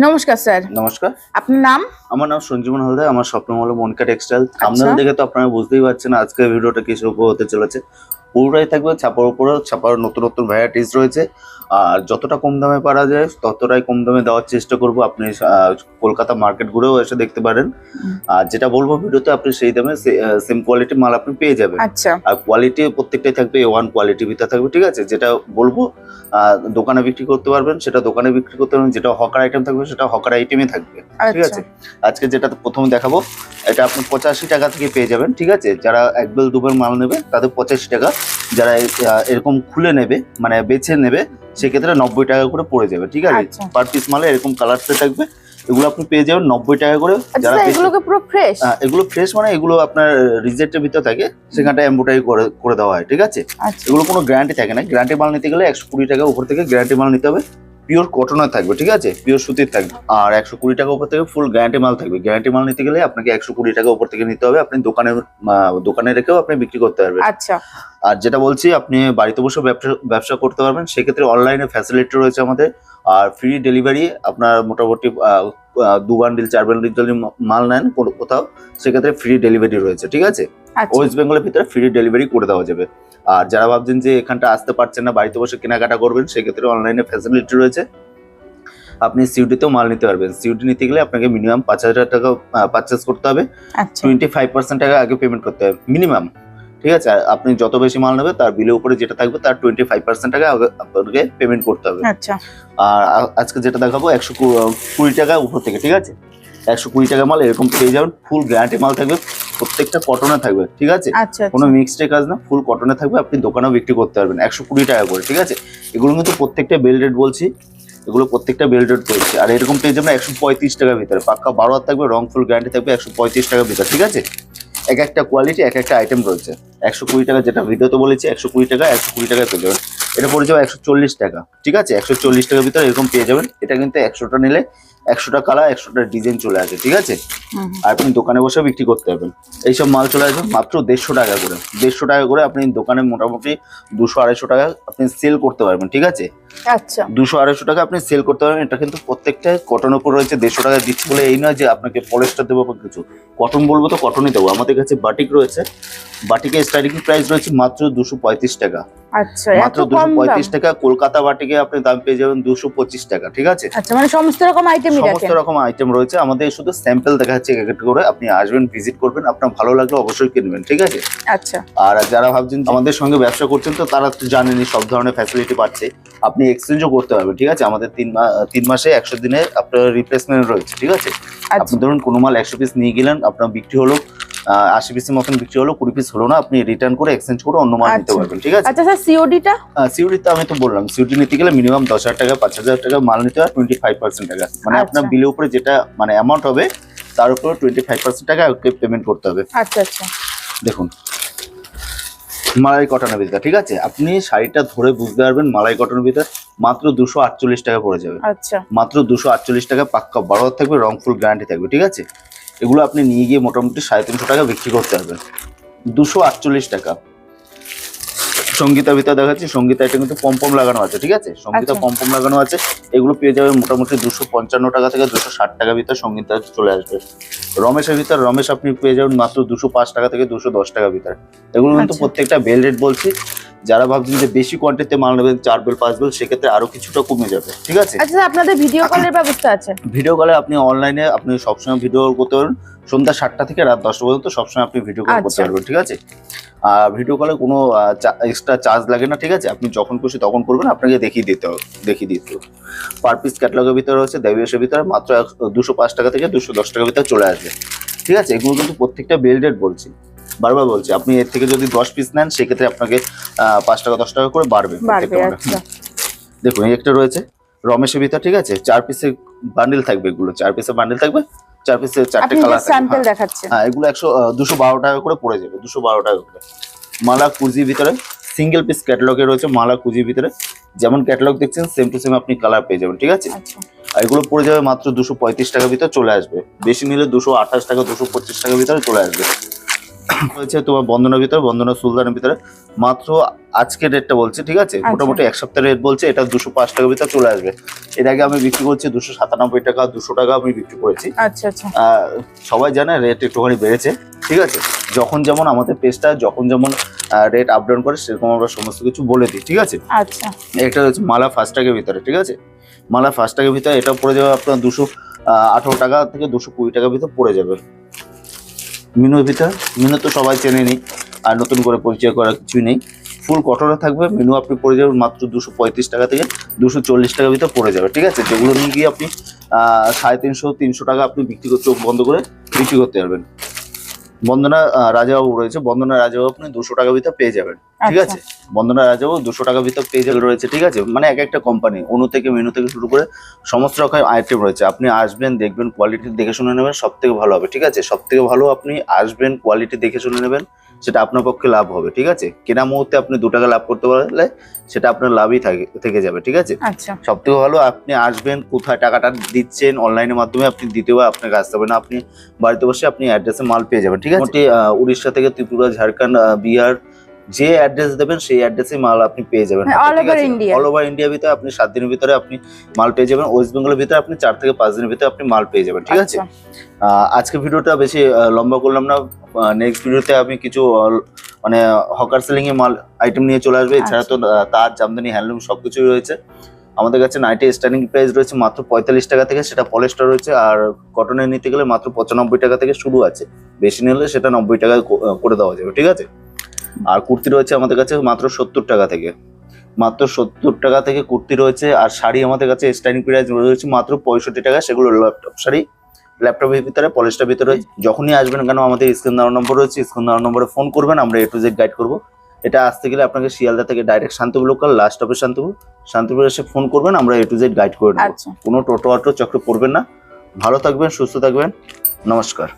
নমস্কার স্যার। নমস্কার। আপনার নাম? আমার নাম সঞ্জীবন হালদার। আমার স্বপ্ন হলো মনিকা টেক্সটাইল। থাম্বনেল দেখে তো আপনারা বুঝতেই পারছেন আজকের ভিডিওটা কিসের উপর হতে চলেছে। পুরোটাই থাকবে ছাপার উপরে। ছাপার নতুন নতুন ভ্যারাইটিস রয়েছে। আর যতটা কম দামে পারা যায় ততটাই কম দামে দেওয়ার চেষ্টা করব। আপনি কলকাতা মার্কেট ঘুরেও এসে দেখতে পারেন। আর যেটা বলবো ভিডিওতে আপনি সেই দামে সেম কোয়ালিটির মাল আপনি পেয়ে যাবেন। আচ্ছা। আর কোয়ালিটি প্রত্যেকটাই থাকবে A1 কোয়ালিটির ভিতরে থাকবে, ঠিক আছে? যেটা বলবো দোকানে বিক্রি করতে পারবেন সেটা দোকানে বিক্রি করতে পারবেন, যেটা হকার আইটেম থাকবে সেটা হকার আইটেমই থাকবে, ঠিক আছে? আজকে যেটা প্রথমে দেখাবো এটা আপনি 85 টাকা থেকে পেয়ে যাবেন, ঠিক আছে? যারা এক বেল দু বেল মাল নেবে তাদের 85 টাকা, যারা এরকম খুলে নেবে মানে বেছে নেবে সেক্ষেত্রে 90 টাকা করে পড়ে যাবে, ঠিক আছে? পার পিস মালে এরকম কালারটা থাকবে, এগুলো আপনি পেয়ে যাবেন 90 টাকা করে। যারা এগুলোকে পুরো ফ্রেশ, এগুলো ফ্রেশ মানে এগুলো আপনার রিজেক্টের ভিতরে থাকে, সেখানটা এমব্রয়ডারি করে দেওয়া হয়, ঠিক আছে? এগুলো কোনো গ্যারান্টি থাকে না। গ্যারান্টি মাল নিতে গেলে 120 টাকা উপর থেকে গ্যারান্টি মাল নিতে হবে। পিওর কটনের থাকবে, ঠিক আছে? পিওর সুতির থাকবে। আর 120 টাকা উপর থেকে ফুল গ্যারান্টি মাল থাকবে। গ্যারান্টি মাল নিতে গেলে আপনাকে 120 টাকা উপর থেকে নিতে হবে। আপনি দোকানে রেখেও আপনি বিক্রি করতে পারবেন। আচ্ছা। আর যেটা বলছি আপনি বাড়িতে বসে ব্যবসা করতে পারবেন, সেক্ষেত্রে অনলাইনে ফ্যাসিলিটি রয়েছে আমাদের। আর ফ্রি ডেলিভারি, আপনার মোটামুটি 2 বান্ডিল 4 বান্ডিল যদি মাল নেন কোথাও, সেক্ষেত্রে ফ্রি ডেলিভারি রয়েছে, ঠিক আছে? ওয়েস্ট বেঙ্গলের ভিতরে ফ্রি ডেলিভারি করে দেওয়া যাবে। আর যারা ভাবছেন যে এখানটা আসতে পারছেন না, বাড়িতে বসে কেনাকাটা করবেন, সেক্ষেত্রে অনলাইনে ফ্যাসিলিটি রয়েছে। আপনি সিউডিতেও মাল নিতে পারবেন। সিউডি নিতে গেলে আপনাকে মিনিমাম 5,000 টাকা পারচেস করতে হবে। 25% টাকা আগে পেমেন্ট করতে হবে মিনিমাম, ঠিক আছে? আর আপনি যত বেশি মাল নেবে তার বিলের উপরে যেটা থাকবে তার 25% টাকা আপনাকে পেমেন্ট করতে হবে। আচ্ছা। আর আজকে যেটা দেখাবো 120 টাকা উপর থেকে, ঠিক আছে? 120 টাকা মাল এরকম পেয়ে যাবেন। ফুল গ্যারান্টি মাল থাকবে, প্রত্যেকটা কটনে থাকবে, ঠিক আছে? কোনো মিক্সড কাজ না, ফুল কটনে থাকবে। আপনি দোকানেও বিক্রি করতে পারবেন 120 টাকা করে, ঠিক আছে? এগুলো কিন্তু প্রত্যেকটা বেল রেট বলছি, এগুলো প্রত্যেকটা বেল রেট পেয়েছে। আর এরকম পেয়ে যাবেন 135 টাকার ভিতরে, পাক্কা 12 হাত থাকবে, রং ফুল গ্যারান্টি থাকবে 135 টাকার ভিতরে, ঠিক আছে? এক একটা কোয়ালিটি এক একটা আইটেম রয়েছে। 120 টাকা যেটা ভিডিওতে বলেছি 120 টাকা, 120 টাকায় পেয়ে যাবেন। এটা পড়ে যাবে 140 টাকা, ঠিক আছে? 140 টাকার ভিতরে এরকম পেয়ে যাবেন। এটা কিন্তু 100টা নিলে 100টা কালার 100টা ডিজাইন চলে আসে, ঠিক আছে? আর আপনি দোকানে বসে বিক্রি করতে পারবেন। এইসব মাল চলে আসবে মাত্র 150 টাকা করে। 150 টাকা করে আপনি দোকানে মোটামুটি 200-250 টাকা আপনি সেল করতে পারবেন, ঠিক আছে? আচ্ছা। 200-250 টাকা আপনি সেল করতে পারবেন। এটা কিন্তু প্রত্যেকটা কটনের উপর রয়েছে। 150 টাকা দিচ্ছি বলে এই নয় যে আপনাকে পলিস্টার দেবো বা কিছু। কটন বলবো তো কটনই দেবো। আমাদের কাছে বাটিক রয়েছে, বাটিকের স্টার্টিং প্রাইস রয়েছে মাত্র 235 টাকা। আচ্ছা, মাত্র 235 টাকা। কলকাতা বাটিকে আপনি দাম পেয়ে যাবেন 225 টাকা, ঠিক আছে? আচ্ছা, মানে সমস্ত রকম আইটেমই রাখেন? সমস্ত রকম আইটেম রয়েছে। আমাদের শুধু স্যাম্পল দেখা যাচ্ছে এক একটা করে। আপনি আসবেন, ভিজিট করবেন, আপনার ভালো লাগলে অবশ্যই কিনবেন, ঠিক আছে? আচ্ছা। আর যারা ভাবছেন আমাদের সঙ্গে ব্যবসা করছেন তো তারা তো জানেনই সব ধরনের ফ্যাসিলিটি পাচ্ছে। আপনি এক্সচেঞ্জও করতে পারবেন, ঠিক আছে? আমাদের 3 মাসে 100 দিনে আপনার রিপ্লেসমেন্ট রয়েছে, ঠিক আছে? আপনি ধরুন কোনো মাল 100 পিস নিয়ে গেলেন, আপনার বিক্রি হলো 80 পিসের মতন বিক্রি হলো, 20 পিস হলো না, আপনি রিটার্ন করে এক্সচেঞ্জ করে অন্য মাল নিতে পারবেন, ঠিক আছে? আচ্ছা স্যার, সিওডিটা? সিওডি তো আমি তো বললাম, সিওডি নিতে গেলে মিনিমাম 10,000 টাকা 5,000 টাকা মাল নিতে হয়, 25% টাকা মানে আপনার বিলের উপরে যেটা মানে অ্যামাউন্ট হবে তার উপরে 25% টাকা পেমেন্ট করতে হবে। আচ্ছা আচ্ছা। দেখুন মালাই কটনের ভিতরে, ঠিক আছে? আপনি শাড়িটা ধরে বুঝতে পারবেন মালাই কটনের ভিতরে মাত্র 248 টাকা পড়ে যাবে। আচ্ছা। মাত্র 248 টাকা, পাক্কা 12 হাত থাকবে, রং ফুল গ্যারান্টি থাকবে, ঠিক আছে? এগুলো আপনি নিয়ে গিয়ে মোটামুটি 350 টাকা বিক্রি করতে পারবেন। 248 টাকা। সঙ্গীতার ভিতরে দেখাচ্ছি, সঙ্গীতা এটা কিন্তু পম্পম লাগানো আছে, ঠিক আছে? সঙ্গীতা পম্পম লাগানো আছে। এগুলো পেয়ে যাবে মোটামুটি 255 টাকা থেকে 260 টাকার ভিতরে সঙ্গীতা চলে আসবে। রমেশের ভিতরে রমেশ আপনি পেয়ে যাবেন মাত্র 205 টাকা থেকে 210 টাকার ভিতরে। এগুলো কিন্তু প্রত্যেকটা বেল রেট বলছি। যারা ভাবছেন যে বেশি কোয়ান্টিটিতে মাল নেবেন 4 বেল 5 বেল, সেক্ষেত্রে আরো কিছুটা কমে যাবে, ঠিক আছে? আচ্ছা, আপনাদের ভিডিও কলের ব্যবস্থা আছে? ভিডিও কলে আপনি অনলাইনে আপনি সবসময় ভিডিও কল করতে পারবেন। সন্ধ্যা 7টা থেকে রাত 10টা পর্যন্ত সবসময় আপনি ভিডিও কল করতে পারবেন, ঠিক আছে? আর ভিডিও কলে কোনো এক্সট্রা চার্জ লাগে না, ঠিক আছে? আপনি যখন খুশি তখন করবেন, আপনাকে দেখিয়ে দিতে হবে। পার পিস ক্যাটালগের ভিতরে রয়েছে দেবীশের ভিতরে মাত্র 205 টাকা থেকে 210 টাকার ভিতরে চলে আসবে, ঠিক আছে? এগুলো কিন্তু প্রত্যেকটা বেল রেট বলছি, বারবার বলছি। আপনি এর থেকে যদি 10 পিস নেন সেক্ষেত্রে আপনাকে 5 টাকা 10 টাকা করে বাড়বে। দেখুন এই একটা রয়েছে রমেশের ভিতরে, ঠিক আছে? 4 পিসের বান্ডিল থাকবে, এগুলো 4 পিসের বান্ডিল থাকবে, 4 পিসে 4টে কালার স্যাম্পল দেখাচ্ছে। হ্যাঁ, এগুলো 212 টাকা করে পড়ে যাবে, 212 টাকা করে। মালা কুজির ভিতরে সিঙ্গেল পিস ক্যাটালগে রয়েছে, মালা কুজির ভিতরে যেমন ক্যাটালগ দেখছেন সেম টু সেম আপনি কালার পেয়ে যাবেন, ঠিক আছে? আর এগুলো পড়ে যাবে মাত্র 235 টাকার ভিতরে চলে আসবে। বেশি নিলে 228 টাকা 225 টাকার ভিতরে চলে আসবে। হচ্ছে তোমার বন্দনার ভিতরে, বন্দনা সুলতানের ভিতরে মাত্র আজকের রেটটা বলছে, ঠিক আছে? মোটামুটি এক সপ্তাহের রেট বলছে, এটা 205 টাকার ভিতরে চলে আসবে। এর আগে আমি বিক্রি করছি 297 টাকা, 200 টাকা আমি বিক্রি করেছি। আচ্ছা আচ্ছা, সবাই জানে রেট একটুখানি বেড়েছে, ঠিক আছে? যখন যেমন আমাদের পেজটা যখন যেমন রেট আপ ডাউন করে সেরকম আমরা সমস্ত কিছু বলে দিই, ঠিক আছে? আচ্ছা, এটা হচ্ছে মালা ফার্স্ট ট্যাগের ভিতরে, ঠিক আছে? মালা ফার্স্ট ট্যাগের ভিতরে এটা পড়ে যাবে আপনার 218 টাকা থেকে 220 টাকার ভিতরে পড়ে যাবে। মিনুর ভিতর, মিনু তো সবাই চেনে নি, আর নতুন করে পরিচয় করার কিছুই নেই। ফুল কটনে থাকবে, মিনু আপনি পড়ে যাবেন মাত্র 235 টাকা থেকে 240 টাকার ভিতরে পড়ে যাবে, ঠিক আছে? যেগুলো নিয়ে গিয়ে আপনি 350-300 টাকা আপনি বিক্রি করে চোখ বন্ধ করে বিক্রি করতে পারবেন। বন্দনা রাজাবাবু রয়েছে, বন্দনা রাজাবাবু আপনি 200 টাকার ভিতরে পেয়ে যাবেন, ঠিক আছে? বন্দনা রাজাবাবু 200 টাকার ভিতরে পেয়ে যাবে রয়েছে, ঠিক আছে? মানে এক একটা কোম্পানি, অনু থেকে মেনু থেকে শুরু করে সমস্ত রকম আইটেম রয়েছে। আপনি আসবেন, দেখবেন, কোয়ালিটি দেখে শুনে নেবেন, সব থেকে ভালো হবে, ঠিক আছে? সব থেকে ভালো আপনি আসবেন, কোয়ালিটি দেখে শুনে নেবেন, সেটা আপনার পক্ষে লাভ হবে, ঠিক আছে? কেনা মুহূর্তে আপনি 2 টাকা লাভ করতে পারলে সেটা আপনার লাভই থেকে যাবে, ঠিক আছে? সব থেকে ভালো আপনি আসবেন, কোথায় টাকাটা দিচ্ছেন অনলাইনের মাধ্যমে আপনি দিতেও আপনাকে আসতে হবে না, আপনি বাড়িতে বসে আপনি অ্যাড্রেসে মাল পেয়ে যাবেন, ঠিক আছে? উড়িষ্যা থেকে ত্রিপুরা, ঝাড়খণ্ড, বিহার, যে অ্যাড্রেস দেবেন সেই অ্যাড্রেসে মাল আপনি পেয়ে যাবেন। অল ওভার ইন্ডিয়ার ভিতরে আপনি 7 দিনের ভিতরে আপনি মাল পেয়ে যাবেন। ওয়েস্ট বেঙ্গলের ভিতরে আপনি 4 থেকে 5 দিনের ভিতরে আপনি মাল পেয়ে যাবেন, ঠিক আছে? আজকে ভিডিওটা বেশি লম্বা করলাম না, নেক্সট ভিডিওতে আমি কিছু মানে হকার সেলিং এর মাল আইটেম নিয়ে চলে আসবে। এছাড়া তো তার জামদানি, হ্যান্ডলুম সবকিছুই রয়েছে আমাদের কাছে। নাইটি স্টার্টিং প্রাইস রয়েছে মাত্র 45 টাকা থেকে, সেটা পলিস্টার রয়েছে। আর কটনের নিতে গেলে মাত্র 95 টাকা থেকে শুরু আছে, বেশি নিলে সেটা 90 টাকায় করে দেওয়া যাবে, ঠিক আছে? আর কুর্তি রয়েছে আমাদের কাছে মাত্র 70 টাকা থেকে, মাত্র 70 টাকা থেকে কুর্তি রয়েছে। আর শাড়ি আমাদের কাছে স্টার্টিং প্রাইস রয়েছে মাত্র 65 টাকা, সেগুলো ল্যাপটপ শাড়ি, ল্যাপটপের ভিতরে, পলিস্টার ভিতরে। যখনই আসবেন কেন আমাদের স্ক্রিন দেওয়ার নম্বর রয়েছে, স্ক্রিন দেওয়ার নম্বরে ফোন করবেন, আমরা A to Z গাইড করবো। এটা আসতে গেলে আপনাকে শিয়ালদা থেকে ডাইরেক্ট শান্তিপুর লোকাল, লাস্ট স্টপে শান্তিপুর এসে ফোন করবেন, আমরা A to Z গাইড করে দেবো। কোনো টোটো অটো চক্র করবেন না। ভালো থাকবেন, সুস্থ থাকবেন, নমস্কার।